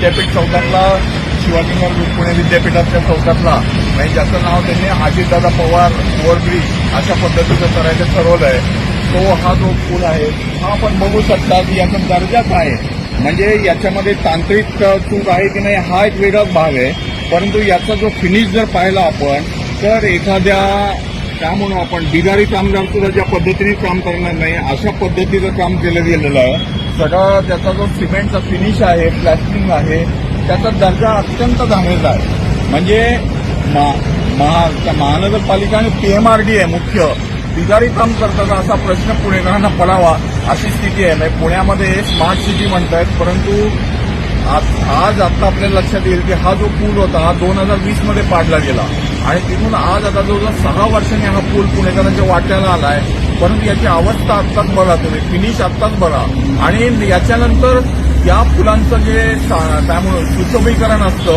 विद्यापीठ चौकातला शिवाजीनगर पुणे विद्यापीठाच्या चौकातला म्हणजे ज्याचं नाव त्यांनी अजितदादा पवार ओव्हरब्रिज अशा पद्धतीचं करायचं ठरवलंय तो हा जो पूल आहे हा आपण बघू शकता की याचा दर्जाच आहे. म्हणजे याच्यामध्ये तांत्रिक चूक आहे की नाही हा एक वेगळाच भाग आहे, परंतु याचा जो फिनिश जर पाहिला आपण तर एखाद्या काय म्हणू आपण बिगारी कामगार सुद्धा ज्या पद्धतीने काम करणार नाही अशा पद्धतीचं काम केलं गेलेलं आहे. सगळा त्याचा जो सिमेंटचा फिनिश आहे, प्लॅस्टरिंग आहे, त्याचा दर्जा अत्यंत चांगला आहे. म्हणजे महानगरपालिका आणि PMRD आहे मुख्य बिगारी काम करतात असा प्रश्न पुणेकरांना पडावा अशी स्थिती आहे. म्हणजे पुण्यामध्ये स्मार्ट सिटी म्हणतायत, परंतु आज आता आपल्याला लक्षात येईल की हा जो पूल होता हा 2020 मध्ये पाडला गेला आणि तिथून आज आता जवळजवळ 6 वर्षांनी हा पूल पुणेकरांच्या वाट्याला आलाय. परंतु याची अवस्था आत्ताच बघा तुम्ही, फिनिश आत्ताच बघा. आणि याच्यानंतर या पुलांचं जे काय म्हणून सुशोभीकरण असतं